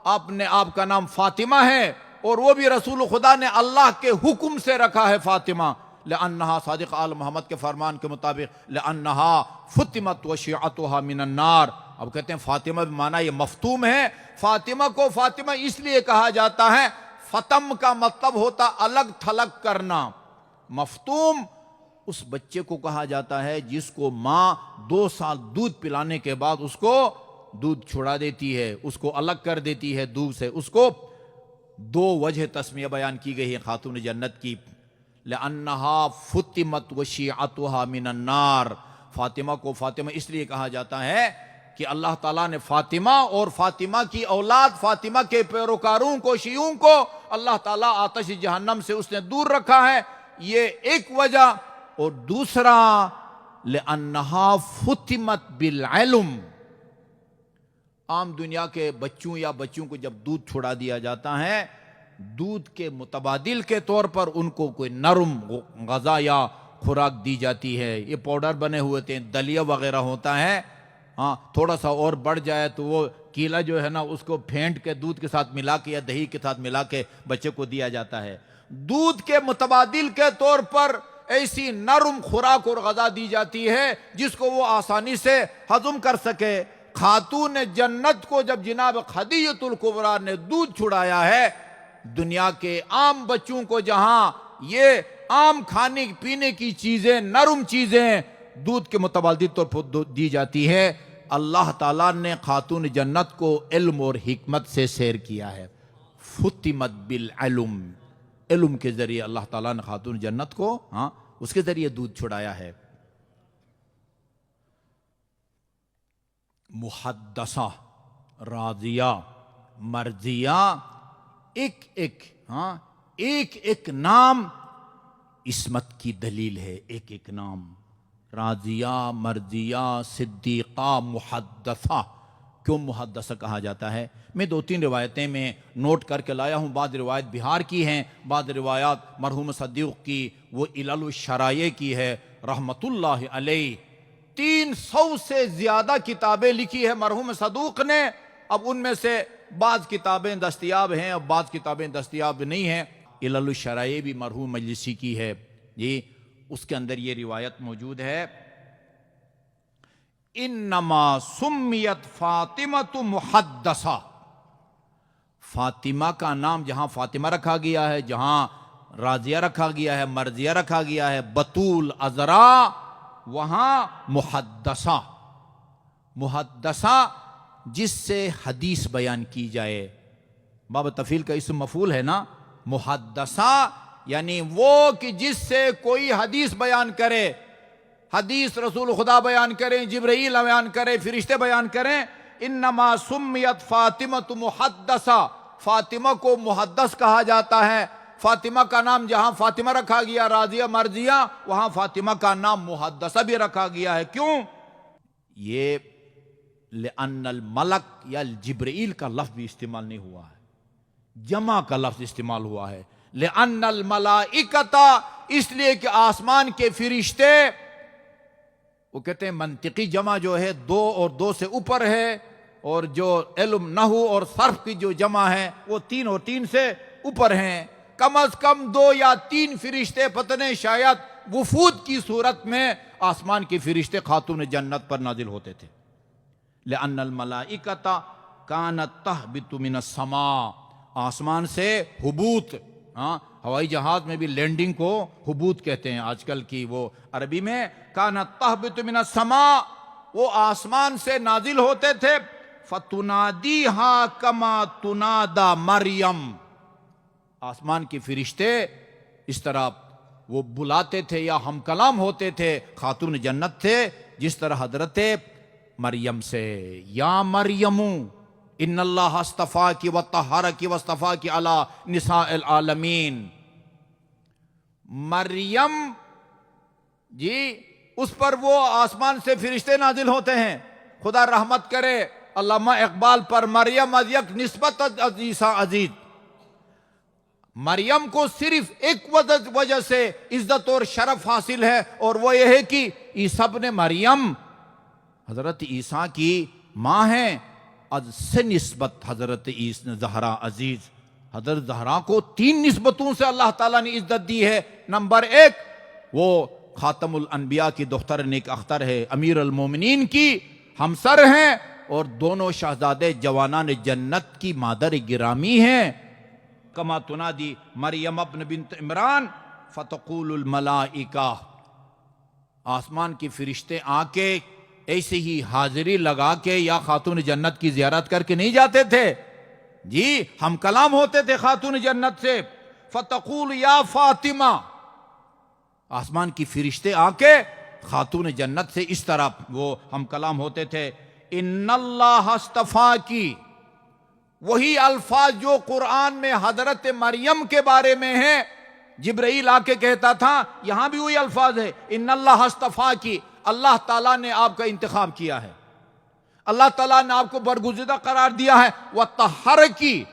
آپ کا نام فاطمہ ہے اور وہ بھی رسول خدا نے اللہ کے حکم سے رکھا ہے فاطمہ، لأنہا صادق آل محمد کے فرمان کے مطابق لأنہا فتمت وشیعتها من النار۔ اب کہتے ہیں فاطمہ بمعنی یہ مفتوم ہے، فاطمہ کو فاطمہ اس لیے کہا جاتا ہے، فتم کا مطلب ہوتا الگ تھلگ کرنا، مفتوم اس بچے کو کہا جاتا ہے جس کو ماں 2 سال دودھ پلانے کے بعد اس کو دودھ چھڑا دیتی ہے، اس کو الگ کر دیتی ہے دودھ سے۔ اس کو 2 وجہ تسمیہ بیان کی گئی ہے خاتون جنت کی، لأنہا فتمت وشیعتها من النار، فاطمہ کو فاطمہ اس لیے کہا جاتا ہے کہ اللہ تعالیٰ نے فاطمہ اور فاطمہ کی اولاد، فاطمہ کے پیروکاروں کو، شیعوں کو اللہ تعالیٰ آتش جہنم سے اس نے دور رکھا ہے، یہ ایک وجہ۔ اور دوسرا لأنہا فتمت بالعلم، عام دنیا کے بچوں یا بچوں کو جب دودھ چھڑا دیا جاتا ہے، دودھ کے متبادل کے طور پر ان کو کوئی نرم غذا یا خوراک دی جاتی ہے، یہ پاؤڈر بنے ہوئے تھے، دلیہ وغیرہ ہوتا ہے، تھوڑا سا اور بڑھ جائے تو وہ کیلا جو ہے نا اس کو پھینٹ کے دودھ کے ساتھ ملا کے یا دہی کے ساتھ ملا کے بچے کو دیا جاتا ہے۔ دودھ کے متبادل کے طور پر ایسی نرم خوراک اور غذا دی جاتی ہے جس کو وہ آسانی سے ہضم کر سکے۔ خاتون جنت کو جب جناب خدیجہ الکبریٰ نے دودھ چھڑایا ہے، دنیا کے عام بچوں کو جہاں یہ عام کھانے پینے کی چیزیں، نرم چیزیں دودھ کے متبادل طور پر دی جاتی ہے۔ اللہ تعالیٰ نے خاتون جنت کو علم اور حکمت سے سیر کیا ہے۔ فتمت بالعلم، علم کے ذریعے اللہ تعالیٰ نے خاتون جنت کو اس کے ذریعے دودھ چھڑایا ہے۔ محدثہ، راضیہ، مرضیہ، ایک ایک نام عصمت کی دلیل ہے، ایک ایک نام۔ راضیہ، مرضیہ، صدیقہ، محدثہ۔ کیوں محدثہ کہا جاتا ہے؟ میں 2-3 روایتیں میں نوٹ کر کے لایا ہوں۔ بعض روایت بہار کی ہیں، بعض روایات مرحوم صدیق کی وہ علل الشرائع کی ہے رحمت اللہ علیہ۔ 300 سے زیادہ کتابیں لکھی ہے مرحوم صدوق نے۔ اب ان میں سے بعض کتابیں دستیاب ہیں اور بعض کتابیں دستیاب نہیں ہیں۔ علل الشرائع بھی مرحوم مجلسی کی ہے جی، اس کے اندر یہ روایت موجود ہے، انما سمیت فاطمہ محدثہ۔ فاطمہ کا نام جہاں فاطمہ رکھا گیا ہے، جہاں راضیہ رکھا گیا ہے، مرضیہ رکھا گیا ہے، بطول، عذرا، وہاں محدثہ۔ محدثہ جس سے حدیث بیان کی جائے، باب تفعیل کا اسم مفعول ہے نا۔ محدثہ یعنی وہ کہ جس سے کوئی حدیث بیان کرے، حدیث رسول خدا بیان کریں، جبرائیل بیان کرے، فرشتے بیان کریں۔ انما سمیت فاطمہ محدثہ، فاطمہ کو محدث کہا جاتا ہے۔ فاطمہ کا نام جہاں فاطمہ رکھا گیا، راضیہ، مرضیہ، وہاں فاطمہ کا نام محدثہ بھی رکھا گیا ہے۔ کیوں؟ یہ لأن الملک یا جبرائیل کا لفظ بھی استعمال نہیں ہوا ہے، جمع کا لفظ استعمال ہوا ہے۔ لأن الملائکۃ، اس لیے کہ آسمان کے فرشتے، وہ کہتے ہیں منطقی جمع جو ہے 2 اور 2 سے اوپر ہے، اور جو علم نحو اور صرف کی جو جمع ہے وہ 3 اور 3 سے اوپر ہیں۔ کم از کم 2 یا 3 فرشتے، پتہ نہیں شاید وفود کی صورت میں آسمان کے فرشتے خاتون جنت پر نازل ہوتے تھے۔ لأن الملائکۃ کانت تہبط من السماء، آسمان سے حبوط، ہوائی جہاز میں بھی لینڈنگ کو حبوط کہتے ہیں آج کل کی وہ عربی میں۔ کانت تہبط من السماء، وہ آسمان سے نازل ہوتے تھے۔ فتنادیہا کما تنادا مریم، آسمان کے فرشتے اس طرح وہ بلاتے تھے یا ہم کلام ہوتے تھے خاتون جنت سے، جس طرح حضرت مریم سے۔ یا مریم ان اللہ اصطفاکی وطہرکی واصطفاکی علی نساء العالمین۔ مریم جی، اس پر وہ آسمان سے فرشتے نازل ہوتے ہیں۔ خدا رحمت کرے علامہ اقبال پر، مریم از یک نسبت عیسیٰ عزیز۔ مریم کو صرف ایک وجہ سے عزت اور شرف حاصل ہے، اور وہ یہ ہے کہ عیسیٰ ابن مریم حضرت عیسیٰ کی ماں ہیں۔ از سے نسبت حضرت عیسیٰ زہرا عزیز، حضرت زہرا کو 3 نسبتوں سے اللہ تعالیٰ نے عزت دی ہے۔ نمبر 1، وہ خاتم الانبیاء کی دختر نیک اختر ہے، امیر المومنین کی ہمسر ہیں، اور دونوں شہزادے جوانان جنت کی مادر گرامی ہیں۔ کما تنادی مریم ابن بنت عمران فتقول الملائکہ، آسمان کے فرشتے آ کے ایسے ہی حاضری لگا کے یا خاتون جنت کی زیارت کر کے نہیں جاتے تھے جی، ہم کلام ہوتے تھے خاتون جنت سے۔ فتقول یا فاطمہ، آسمان کی فرشتے آ کے خاتون جنت سے اس طرح وہ ہم کلام ہوتے تھے۔ ان اللہ اصطفاکی، وہی الفاظ جو قرآن میں حضرت مریم کے بارے میں ہیں، جبرائیل آ کے کہتا تھا، یہاں بھی وہی الفاظ ہے، ان اللہ اصطفاکی، اللہ تعالیٰ نے آپ کا انتخاب کیا ہے، اللہ تعالیٰ نے آپ کو برگزیدہ قرار دیا ہے۔ وطہرکی،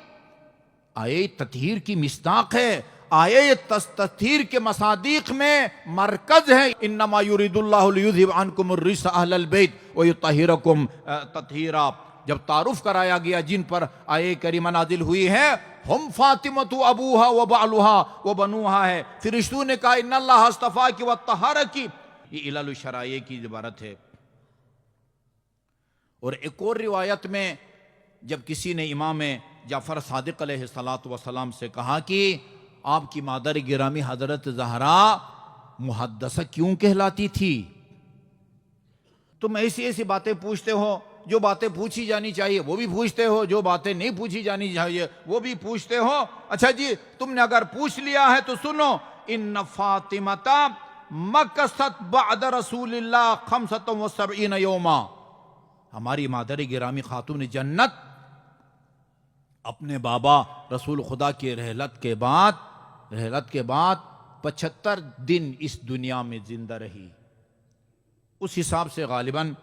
آیے تطہیر کی مصداق ہے، آیے تطہیر کے مصادیق میں مرکز ہے۔ انما یرید اللہ لیذھب عنکم الرجس اہل البیت ویطہرکم تطہیرا۔ جب تعارف کرایا گیا جن پر آیے کریمہ نازل ہوئی ہے، ہم فاطمۃ ابوہا و بعلہا و بنوہا ہے۔ فرشتوں نے کہا ان اللہ اصطفاکی وطہرکی، یہ علل الشرائع کی عبارت ہے۔ اور ایک اور روایت میں جب کسی نے امام جعفر صادق علیہ السلام سے کہا کہ آپ کی مادر گرامی حضرت زہرا محدثہ کیوں کہلاتی تھی، تم ایسی ایسی باتیں پوچھتے ہو، جو باتیں پوچھی جانی چاہیے وہ بھی پوچھتے ہو، جو باتیں نہیں پوچھی جانی چاہیے وہ بھی پوچھتے ہو۔ اچھا جی، تم نے اگر پوچھ لیا ہے تو سنو، ان فاطمہ مکثت بعد رسول اللہ 75 یوما، ہماری مادر گرامی خاتون جنت اپنے بابا رسول خدا کی رحلت کے بعد 75 دن اس دنیا میں زندہ رہی۔ اس حساب سے غالباً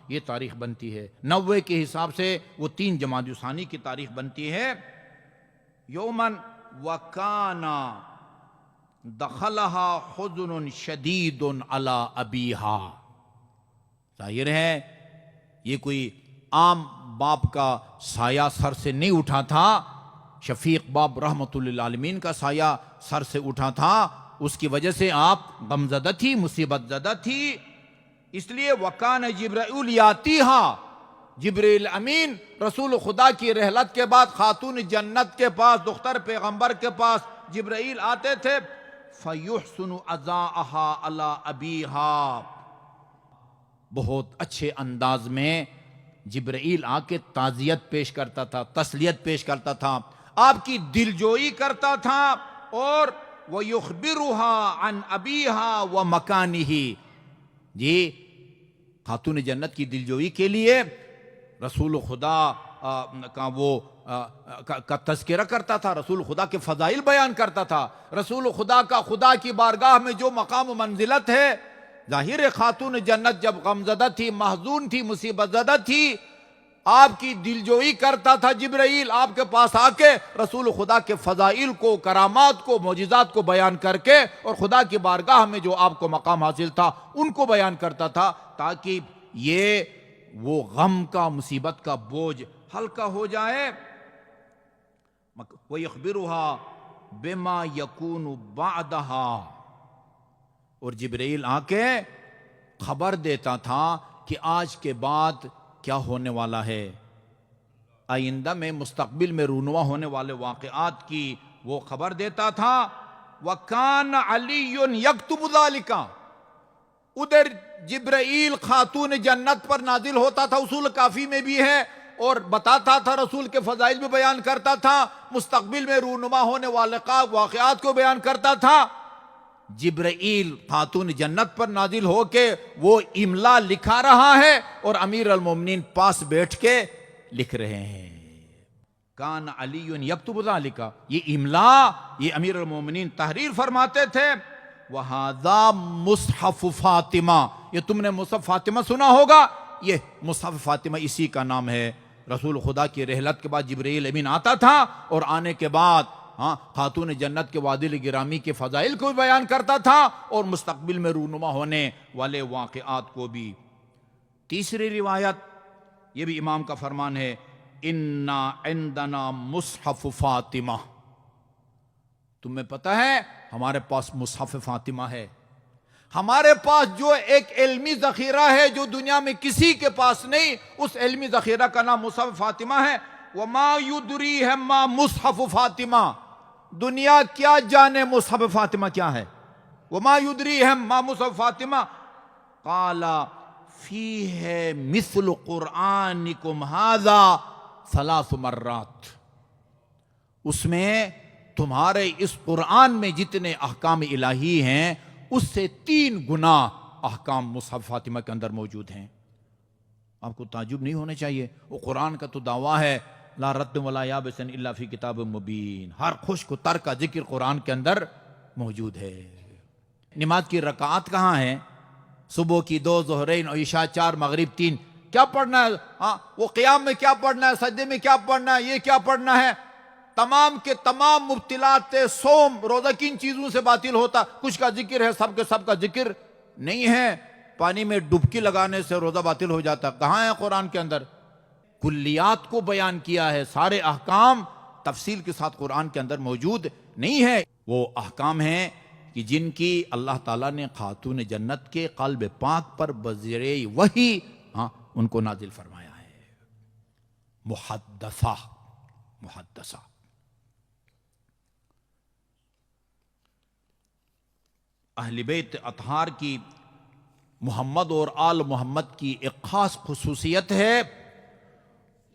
یہ تاریخ بنتی ہے، 90 کے حساب سے وہ 3 جمادی الثانی کی تاریخ بنتی ہے۔ یومن وکانا دخلہا حزن شدید علی ابیہا، ظاہر ہے یہ کوئی عام باپ کا سایہ سر سے نہیں اٹھا تھا، شفیق باپ رحمت للعالمین کا سایہ سر سے اٹھا تھا، اس کی وجہ سے آپ غمزدہ تھی، مصیبت زدہ تھی۔ اس لیے وکان جبرائیل یاتیہا، جبریل امین رسول خدا کی رحلت کے بعد خاتون جنت کے پاس، دختر پیغمبر کے پاس جبرائیل آتے تھے، فیحسن عزاءہا علی ابیہا، بہت اچھے انداز میں جبرائیل آ کے تعزیت پیش کرتا تھا، تسلیت پیش کرتا تھا، آپ کی دلجوئی کرتا تھا، اور وَيُخْبِرُهَا عَنْ أَبِيهَا وَمَكَانِهِ، جی خاتون جنت کی دلجوئی کے لیے رسول خدا کا تذکرہ کرتا تھا، رسول خدا کے فضائل بیان کرتا تھا، رسول خدا کا خدا کی بارگاہ میں جو مقام و منزلت ہے۔ ظاہر خاتون جنت جب غمزدہ تھی، محزون تھی، مصیبت زدہ تھی، آپ کی دلجوئی کرتا تھا جبرائیل، آپ کے پاس آ کے رسول خدا کے فضائل کو، کرامات کو، معجزات کو بیان کر کے، اور خدا کی بارگاہ میں جو آپ کو مقام حاصل تھا ان کو بیان کرتا تھا، تاکہ یہ وہ غم کا، مصیبت کا بوجھ ہلکا ہو جائے۔ وَيُخْبِرُهَا بِمَا يَكُونُ بَعْدَهَا، اور جبرائیل آ کے خبر دیتا تھا کہ آج کے بعد کیا ہونے والا ہے، آئندہ میں، مستقبل میں رونما ہونے والے واقعات کی وہ خبر دیتا تھا۔ وَكَانَ عَلِيٌّ يَكْتُبُ ذَلِكَ، ادھر جبرائیل خاتون جنت پر نازل ہوتا تھا، اصول کافی میں بھی ہے، اور بتاتا تھا، رسول کے فضائل بھی بیان کرتا تھا، مستقبل میں رونما ہونے والے واقعات کو بیان کرتا تھا۔ جبرائیل خاتون جنت پر نازل ہو کے وہ املا لکھا رہا ہے، اور امیر المومنین پاس بیٹھ کے لکھ رہے ہیں۔ کان علی یکتب ذالک، یہ املا، یہ امیر المومنین تحریر فرماتے تھے۔ وہذا مصحف فاطمہ، یہ تم نے مصحف فاطمہ سنا ہوگا، یہ مصحف فاطمہ اسی کا نام ہے۔ رسول خدا کی رحلت کے بعد جبرائیل امین آتا تھا، اور آنے کے بعد خاتون جنت کے وادل گرامی کے فضائل کو بھی بیان کرتا تھا، اور مستقبل میں رونما ہونے والے واقعات کو بھی۔ تیسری روایت، یہ بھی امام کا فرمان ہے، اِنَّا عِندَنَا مصحف فاطمہ، تمہیں پتہ ہے ہمارے پاس مصحف فاطمہ ہے، ہمارے پاس جو ایک علمی ذخیرہ ہے جو دنیا میں کسی کے پاس نہیں، اس علمی ذخیرہ کا نام مصحف فاطمہ ہے۔ وَمَا يُدْرِيهِمْ مَا مصحف فاطمہ، دنیا کیا جانے مصحف فاطمہ کیا ہے؟ وَمَا يُدْرِيهِمْ مَا مصحف فاطمہ، قَالَ فِيهِ مِثْلُ قُرْآنِكُمْ هَذَا 3 مرات، اس میں تمہارے اس قرآن میں جتنے احکام الہی ہیں اس سے 3 گنا احکام مصحف فاطمہ کے اندر موجود ہیں۔ آپ کو تعجب نہیں ہونے چاہیے، وہ قرآن کا تو دعویٰ ہے، لا رد ولا یابس الا فی کتاب مبین، ہر خشک و تر کا ذکر قرآن کے اندر موجود ہے۔ نماز کی رکعات کہاں ہیں؟ صبح کی 2، ظہرین اور عشاء 4، مغرب 3، کیا پڑھنا ہے؟ وہ قیام میں کیا پڑھنا ہے، سجدے میں کیا پڑھنا ہے، یہ کیا پڑھنا ہے؟ تمام کے تمام مبتلات صوم، روزہ کن چیزوں سے باطل ہوتا؟ کچھ کا ذکر ہے، سب کے سب کا ذکر نہیں ہے۔ پانی میں ڈبکی لگانے سے روزہ باطل ہو جاتا، کہاں ہے قرآن کے اندر؟ کلیات کو بیان کیا ہے، سارے احکام تفصیل کے ساتھ قرآن کے اندر موجود نہیں ہے۔ وہ احکام ہیں کہ جن کی اللہ تعالیٰ نے خاتون جنت کے قلب پاک پر بذریعہ وحی ان کو نازل فرمایا ہے۔ محدثہ اہل بیت اطہار کی محمد اور آل محمد کی ایک خاص خصوصیت ہے.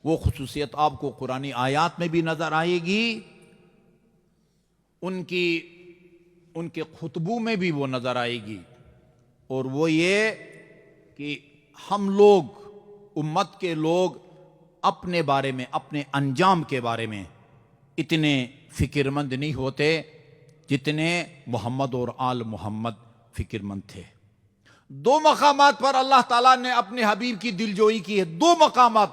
وہ خصوصیت آپ کو قرآن آیات میں بھی نظر آئے گی، ان کے خطبوں میں بھی وہ نظر آئے گی، اور وہ یہ کہ ہم لوگ، امت کے لوگ، اپنے بارے میں، اپنے انجام کے بارے میں اتنے فکر مند نہیں ہوتے جتنے محمد اور آل محمد فکر مند تھے. 2 مقامات پر اللہ تعالیٰ نے اپنے حبیب کی دلجوئی کی ہے. 2 مقامات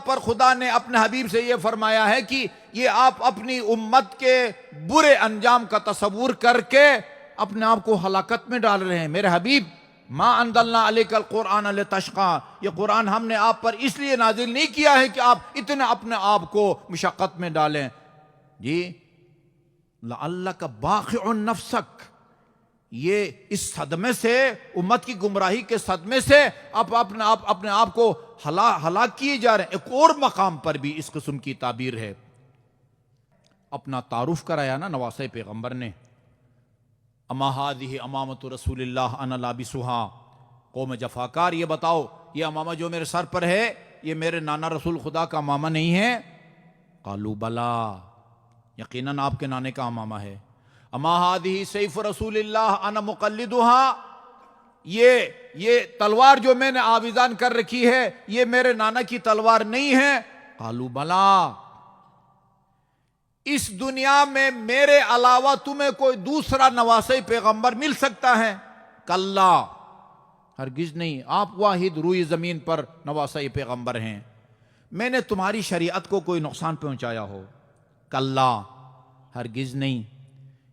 پر خدا نے اپنے حبیب سے یہ فرمایا ہے کہ یہ آپ اپنی امت کے برے انجام کا تصور کر کے اپنے آپ کو ہلاکت میں ڈال رہے ہیں. میرے حبیب، ما انزلنا علیک القرآن لتشقی، یہ قرآن ہم نے آپ پر اس لیے نازل نہیں کیا ہے کہ آپ اتنے اپنے آپ کو مشقت میں ڈالیں. جی، لعلک باخع نفسک، یہ اس صدمے سے، امت کی گمراہی کے صدمے سے آپ اپنے آپ کو ہلاک کیے جا رہے ہیں. ایک اور مقام پر بھی اس قسم کی تعبیر ہے. اپنا تعارف کرایا نا نواسۂ پیغمبر نے، اما ہذہ امامۃ رسول اللہ انا لابسھا. قوم جفاکار، یہ بتاؤ یہ امامہ جو میرے سر پر ہے یہ میرے نانا رسول خدا کا امامہ نہیں ہے؟ قالوا بلا، یقیناً آپ کے نانے کا امامہ ہے. اما ہذہ سیف رسول اللہ انا مقلدھا، یہ تلوار جو میں نے آویزان کر رکھی ہے یہ میرے نانا کی تلوار نہیں ہے؟ قالوا بلا، اس دنیا میں میرے علاوہ تمہیں کوئی دوسرا نواسۂ پیغمبر مل سکتا ہے؟ کلا، ہرگز نہیں، آپ واحد روئی زمین پر نواسۂ پیغمبر ہیں. میں نے تمہاری شریعت کو کوئی نقصان پہنچایا ہو؟ کلا، ہرگز نہیں.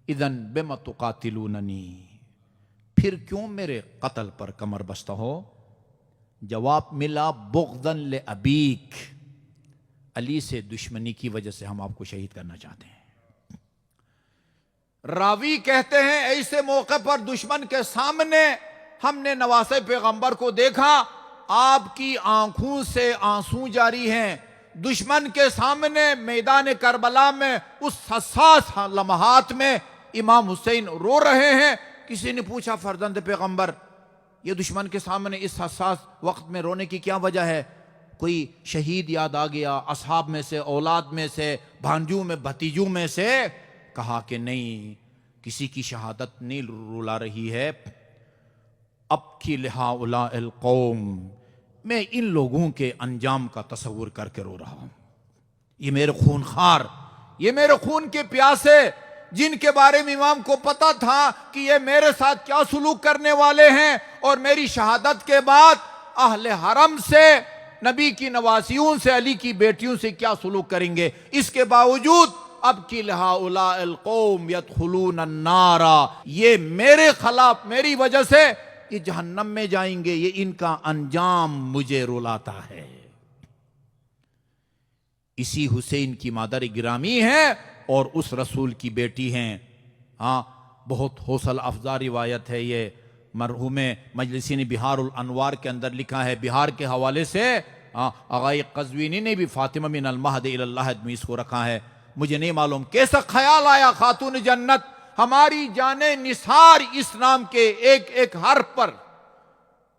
اذن بم تقاتلوننی، پھر کیوں میرے قتل پر کمر بستہ ہو؟ جواب ملا بغضا لابیک، علی سے دشمنی کی وجہ سے ہم آپ کو شہید کرنا چاہتے ہیں. راوی کہتے ہیں ایسے موقع پر دشمن کے سامنے ہم نے نواسۂ پیغمبر کو دیکھا، آپ کی آنکھوں سے آنسو جاری ہیں. دشمن کے سامنے میدان کربلا میں اس حساس لمحات میں امام حسین رو رہے ہیں. کسی نے پوچھا فرزند پیغمبر، یہ دشمن کے سامنے اس حساس وقت میں رونے کی کیا وجہ ہے؟ کوئی شہید یاد آ گیا اصحاب میں سے، اولاد میں سے، بھانجوں میں، بھتیجوں میں سے؟ کہا کہ نہیں، کسی کی شہادت نہیں رلا رہی ہے. ابکی لہؤلاء القوم، میں ان لوگوں کے انجام کا تصور کر کے رو رہا ہوں. یہ میرے خون خوار، یہ میرے خون کے پیاسے، جن کے بارے میں امام کو پتا تھا کہ یہ میرے ساتھ کیا سلوک کرنے والے ہیں، اور میری شہادت کے بعد اہل حرم سے، نبی کی نواسیوں سے، علی کی بیٹیوں سے کیا سلوک کریں گے. اس کے باوجود اب کی لہؤلاء القوم یدخلون النار، یہ میرے خلاف، میری وجہ سے یہ جہنم میں جائیں گے، یہ ان کا انجام مجھے رلاتا ہے. اسی حسین کی مادر گرامی ہے اور اس رسول کی بیٹی ہیں. ہاں، بہت حوصلہ افزا روایت ہے یہ. مرحوم مجلسی نے بہار الانوار کے اندر لکھا ہے، بہار کے حوالے سے آغائی قزوینی نے بھی فاطمہ من المہد الی اللحد میں اس کو رکھا ہے. مجھے نہیں معلوم کیسا خیال آیا خاتون جنت ہماری جانیں نثار اس نام کے ایک ایک حرف پر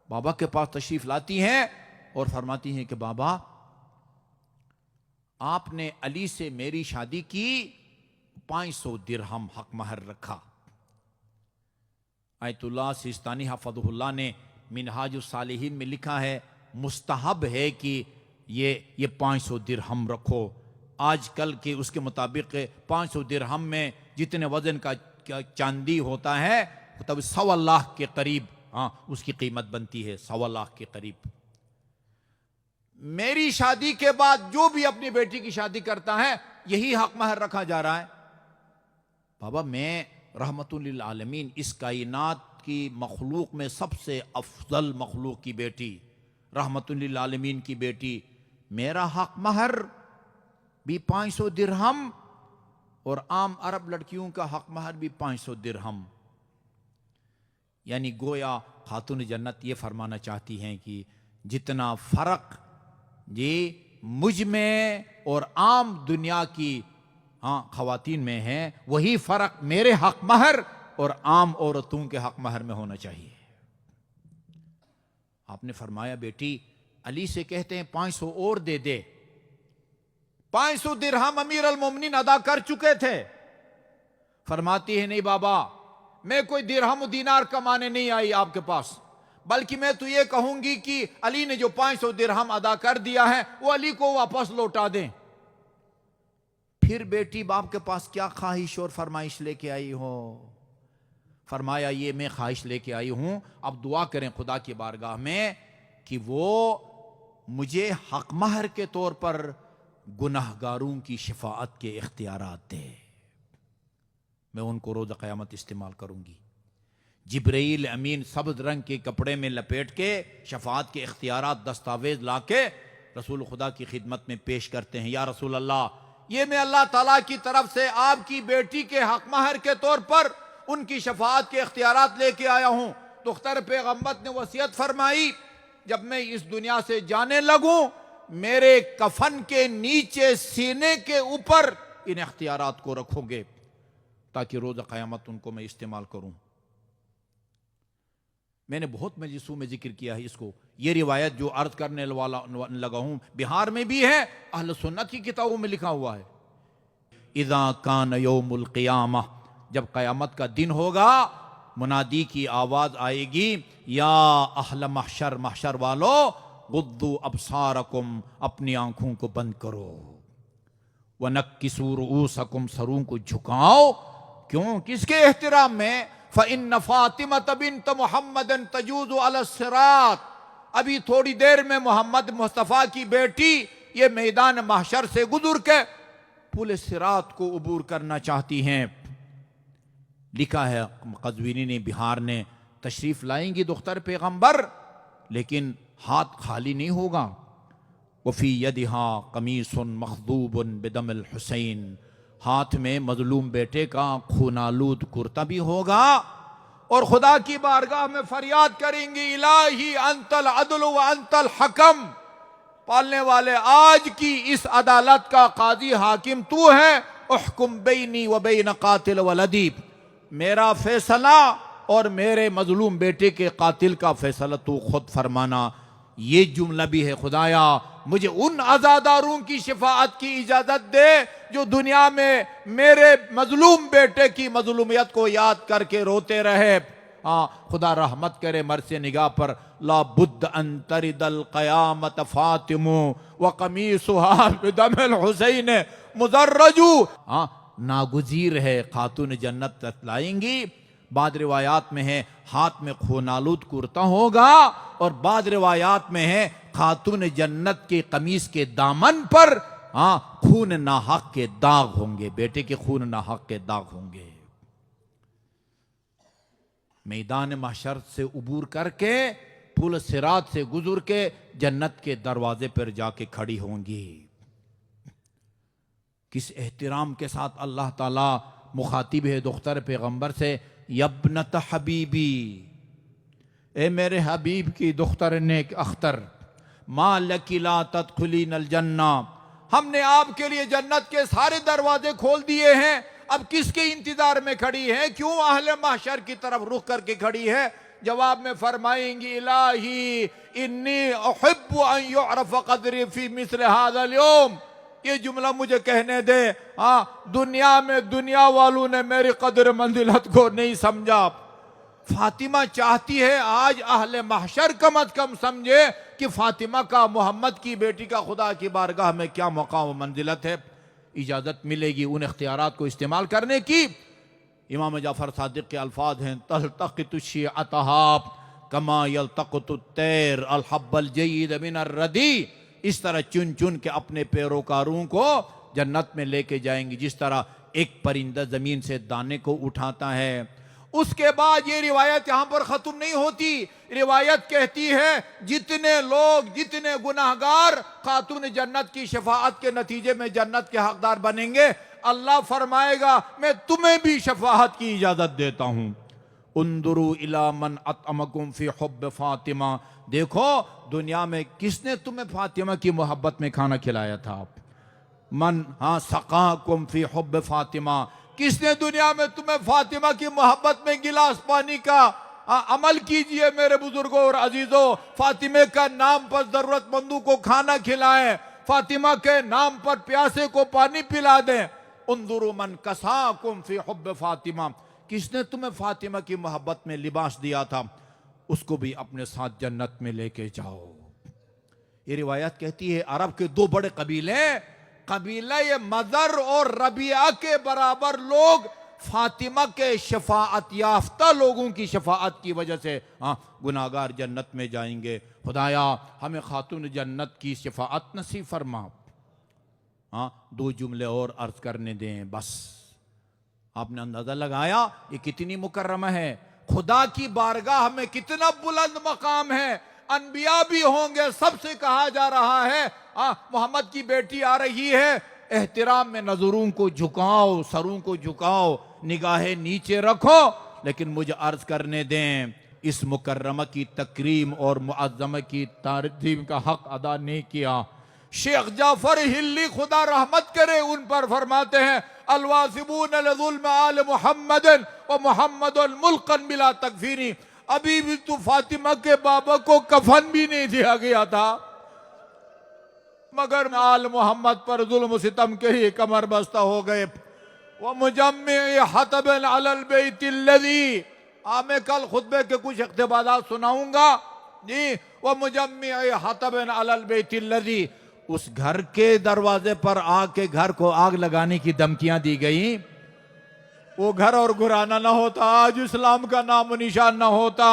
بابا کے پاس تشریف لاتی ہیں اور فرماتی ہیں کہ بابا، آپ نے علی سے میری شادی کی، 500 درہم حق مہر رکھا. آیت اللہ سیستانی حفظہ اللہ نے منہاج الصالحین میں لکھا ہے مستحب ہے کہ یہ 500 درہم رکھو. آج کل کے اس کے مطابق 500 درہم میں جتنے وزن کا چاندی ہوتا ہے تب 1.25 لاکھ کے قریب اس کی قیمت بنتی ہے، 1.25 لاکھ کے قریب. میری شادی کے بعد جو بھی اپنی بیٹی کی شادی کرتا ہے یہی حق مہر رکھا جا رہا ہے. بابا، میں رحمت للعالمین، اس کائنات کی مخلوق میں سب سے افضل مخلوق کی بیٹی، رحمت للعالمین کی بیٹی، میرا حق مہر بھی 500 درہم اور عام عرب لڑکیوں کا حق مہر بھی 500 درہم. یعنی گویا خاتون جنت یہ فرمانا چاہتی ہیں کہ جتنا فرق مجھ میں اور عام دنیا کی خواتین میں ہے، وہی فرق میرے حق مہر اور عام عورتوں کے حق مہر میں ہونا چاہیے۔ آپ نے فرمایا بیٹی علی سے کہتے ہیں 500 اور دے دے۔ 500 درہم امیر المومنین ادا کر چکے تھے۔ فرماتی ہے نہیں بابا، میں کوئی درہم و دینار کمانے نہیں آئی آپ کے پاس، بلکہ میں تو یہ کہوں گی کہ علی نے جو 500 درہم ادا کر دیا ہے وہ علی کو واپس لوٹا دیں۔ پھر بیٹی باپ کے پاس کیا خواہش اور فرمائش لے کے آئی ہو؟ فرمایا یہ میں خواہش لے کے آئی ہوں، اب دعا کریں خدا کی بارگاہ میں کہ وہ مجھے حق مہر کے طور پر گناہگاروں کی شفاعت کے اختیارات دے، میں ان کو روز قیامت استعمال کروں گی۔ جبرائیل امین سبز رنگ کے کپڑے میں لپیٹ کے شفاعت کے اختیارات دستاویز لا کے رسول خدا کی خدمت میں پیش کرتے ہیں۔ یا رسول اللہ، یہ میں اللہ تعالیٰ کی طرف سے آپ کی بیٹی کے حق مہر کے طور پر ان کی شفاعت کے اختیارات لے کے آیا ہوں۔ دختر پیغمبر نے وصیت فرمائی جب میں اس دنیا سے جانے لگوں میرے کفن کے نیچے سینے کے اوپر ان اختیارات کو رکھو گے تاکہ روز قیامت ان کو میں استعمال کروں۔ میں نے بہت مجلسوں میں ذکر کیا ہے اس کو، یہ روایت جو عرض کرنے لگا ہوں بہار میں بھی ہے، اہل سنت کی کتابوں میں لکھا ہوا ہے۔ اذا کان یوم القیامہ، جب قیامت کا دن ہوگا منادی کی آواز آئے گی، یا اہل محشر، محشر والو غضوا ابصارکم، اپنی آنکھوں کو بند کرو، وَنَكِّسُوا رُؤُوسَكُمْ، سروں کو جھکاؤ۔ کیوں؟ کس کے احترام میں؟ فَإِنَّ فَاطِمَةَ بِنْتَ مُحَمَّدٍ تَجُوزُ عَلَى الصِّرَاطِ، ابھی تھوڑی دیر میں محمد مصطفیٰ کی بیٹی یہ میدان محشر سے گزر کے پل صراط کو عبور کرنا چاہتی ہیں۔ لکھا ہے قزوینی نے، بہار نے، تشریف لائیں گی دختر پیغمبر لیکن ہاتھ خالی نہیں ہوگا۔ وفی یدہا قمیص مخضوب بدم الحسین، ہاتھ میں مظلوم بیٹے کا خون آلود کرتا بھی ہوگا، اور خدا کی بارگاہ میں فریاد کریں گی الہی انت العدل و انت الحکم، پالنے والے آج کی اس عدالت کا قاضی حاکم تو ہے، احکم بینی و بین قاتل ولدی، میرا فیصلہ اور میرے مظلوم بیٹے کے قاتل کا فیصلہ تو خود فرمانا۔ یہ جملہ بھی ہے خدایا مجھے ان عزاداروں کی شفاعت کی اجازت دے جو دنیا میں میرے مظلوم بیٹے کی مظلومیت کو یاد کر کے روتے رہے۔ خدا رحمت کرے مرث نگاہ پر، لا بد ان ترد القیامت فاطم وقمیصها بدم الحسین مدرج، ناگزیر ہے خاتون جنت تتلائیں گی۔ بعض روایات میں ہے ہاتھ میں خون آلود کرتا ہوگا، اور بعض روایات میں ہے خاتون جنت کے قمیص کے دامن پر خون ناحق کے داغ ہوں گے، بیٹے کے خون ناحق کے داغ ہوں گے۔ میدان محشر سے عبور کر کے پل صراط سے گزر کے جنت کے دروازے پر جا کے کھڑی ہوں گی۔ کس احترام کے ساتھ اللہ تعالیٰ مخاطب ہے دختر پیغمبر سے، یبنت حبیبی، اے میرے حبیب کی دختر نیک اختر، ما لکی لا تدخلین الجنہ، ہم نے آپ کے لیے جنت کے سارے دروازے کھول دیے ہیں، اب کس کے انتظار میں کھڑی ہے؟ کیوں اہل محشر کی طرف رخ کر کے کھڑی ہے؟ جواب میں فرمائیں گی الہی انی احب ان یعرف قدری فی مثل هذا اليوم، یہ جملہ مجھے کہنے دے، دنیا میں دنیا والوں نے میری قدر منزلت کو نہیں سمجھا۔ فاطمہ چاہتی ہے آج اہل محشر کم از کم سمجھے کہ فاطمہ کا، محمد کی بیٹی کا خدا کی بارگاہ میں کیا مقام و منزلت ہے۔ اجازت ملے گی ان اختیارات کو استعمال کرنے کی۔ امام جعفر صادق کے الفاظ ہیں، تلتقط شیعتها کما یلتقط الطیر الحب الجید من الردی، اس طرح چن چن کے اپنے پیروکاروں کو جنت میں لے کے جائیں گی جس طرح ایک پرندہ زمین سے دانے کو اٹھاتا ہے۔ اس کے بعد یہ روایت یہاں پر ختم نہیں ہوتی، روایت کہتی ہے جتنے لوگ، جتنے گناہگار خاتون جنت کی شفاعت کے نتیجے میں جنت کے حقدار بنیں گے، اللہ فرمائے گا میں تمہیں بھی شفاعت کی اجازت دیتا ہوں۔ انظروا الی من اطعمکم فی حب فاطمہ، دیکھو دنیا میں کس نے تمہیں فاطمہ کی محبت میں کھانا کھلایا تھا؟ من سقاکم فی حب فاطمہ، کس نے دنیا میں تمہیں فاطمہ کی محبت میں گلاس پانی کا عمل کیجئے میرے بزرگوں اور عزیزوں، فاطمہ کا نام پر ضرورت مندوں کو کھانا کھلائیں، فاطمہ کے نام پر پیاسے کو پانی پلا دیں۔ انظروا من کساکم فی حب فاطمہ، کس نے تمہیں فاطمہ کی محبت میں لباس دیا تھا، اس کو بھی اپنے ساتھ جنت میں لے کے جاؤ۔ یہ روایت کہتی ہے عرب کے دو بڑے قبیلے، قبیلہ مضر اور ربیعہ کے برابر لوگ فاطمہ کے شفاعت یافتہ لوگوں کی شفاعت کی وجہ سے گناہگار جنت میں جائیں گے۔ خدایا ہمیں خاتون جنت کی شفاعت نصیب فرما۔ دو جملے اور عرض کرنے دیں بس۔ آپ نے اندازہ لگایا یہ کتنی مکرمہ ہے، خدا کی بارگاہ میں کتنا بلند مقام ہے، انبیاء بھی ہوں گے، سب سے کہا جا رہا ہے محمد کی بیٹی آ رہی ہے، احترام میں نظروں کو جھکاؤ، سروں کو جھکاؤ، نگاہیں نیچے رکھو۔ لیکن مجھے عرض کرنے دیں اس مکرمہ کی تکریم اور معظمہ کی تعظیم کا حق ادا نہیں کیا۔ شیخ جعفر ہلی خدا رحمت کرے ان پر فرماتے ہیں الواثبون لظلم آل محمد و محمد الملقن بلا تکفیری، ابھی بھی تو فاطمہ کے بابا کو کفن بھی نہیں دیا گیا تھا مگر آل محمد پر ظلم و ستم کے ہی کمر بستہ ہو گئے۔ وَمُجَمِّعِ حَطَبٍ عَلَى الْبَيْتِ الَّذِي، میں کل خطبے کے کچھ اقتباسات سناؤں گا جی۔ وَمُجَمِّعِ حَطَبٍ عَلَى الْبَيْتِ الَّذِي، اس گھر کے دروازے پر آگ کے گھر کو آگ لگانے کی دھمکیاں دی گئیں، وہ گھر اور گھرانا نہ ہوتا، آج اسلام کا نام و نشان نہ ہوتا۔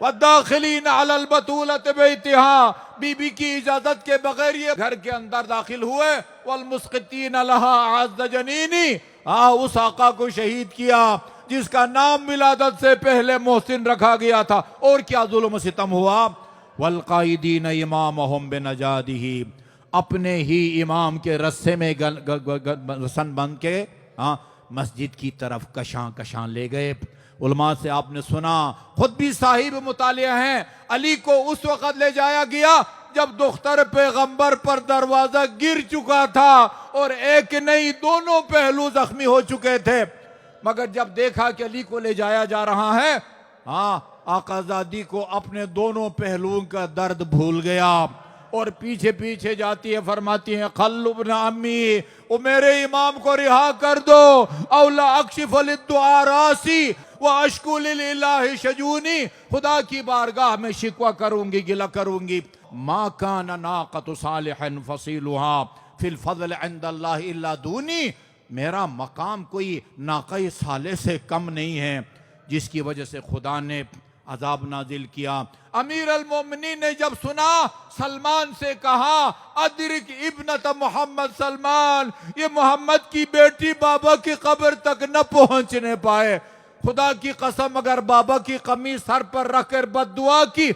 وَالدَّاخِلِينَ عَلَى الْبَطُولَةِ بَيْتِهَا، بی بی کی اجازت کے بغیر یہ گھر کے اندر داخل ہوئے۔ وَالْمُسْقِطِينَ لَهَا عَزَّ جَنِينِ، اس آقا کو شہید کیا جس کا نام ولادت سے پہلے محسن رکھا گیا تھا، اور کیا ظلم و ستم ہوا۔ وَالْقَائِدِينَ إِمَامَهُمْ بِنَجَادِهِ، اپنے ہی امام کے رسے میں رسن بند کے مسجد کی طرف کشاں کشاں لے گئے۔ علماء سے آپ نے سنا، خود بھی صاحب مطالعہ ہیں، علی کو اس وقت لے جایا گیا جب دختر پیغمبر پر دروازہ گر چکا تھا اور ایک نہیں دونوں پہلو زخمی ہو چکے تھے، مگر جب دیکھا کہ علی کو لے جایا جا رہا ہے، آقا زادی کو اپنے دونوں پہلوؤں کا درد بھول گیا اور پیچھے پیچھے جاتی ہے، فرماتی ہیں خلو ابن امی، وہ میرے امام کو رہا کر دو، اولا اکشف للدعا راسی واشکو للہ شجونی، خدا کی بارگاہ میں شکوہ کروں گی، گلہ کروں گی۔ ما کان ناقۃ صالح فصیلها فی الفضل عند اللہ الا دونی، میرا مقام کوئی ناقہ صالح سے کم نہیں ہے جس کی وجہ سے خدا نے عذاب نازل کیا۔ امیر المومنین نے جب سنا، سلمان سے کہا ادرک ابنت محمد، سلمان یہ محمد کی بیٹی بابا کی قبر تک نہ پہنچنے پائے، خدا کی قسم اگر بابا کی قمیص سر پر رکھ کر بد دعا کی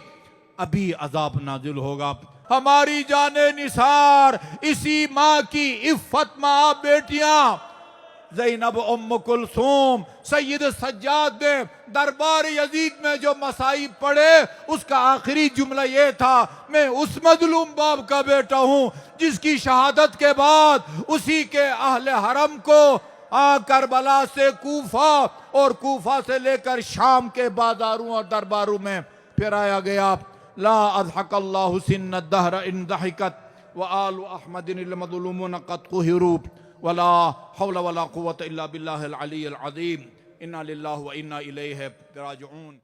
ابھی عذاب نازل ہوگا۔ ہماری جان نثار اسی ماں کی عفت ماں بیٹیاں زینب ام کلثوم، سید سجاد نے دربار یزید میں جو مصائب پڑے اس کا آخری جملہ یہ تھا میں اس مظلوم باپ کا بیٹا ہوں جس کی شہادت کے بعد اسی کے اہل حرم کو کربلا سے کوفہ اور کوفہ سے لے کر شام کے بازاروں اور درباروں میں پھرایا گیا۔ لا اضحک اللہ سن الدہر ان ضحکت وآل احمد المظلومون قد قہروا ولا حول ولا قوة الا باللہ العلی العظیم۔ انا للہ و انا الیہ راجعون۔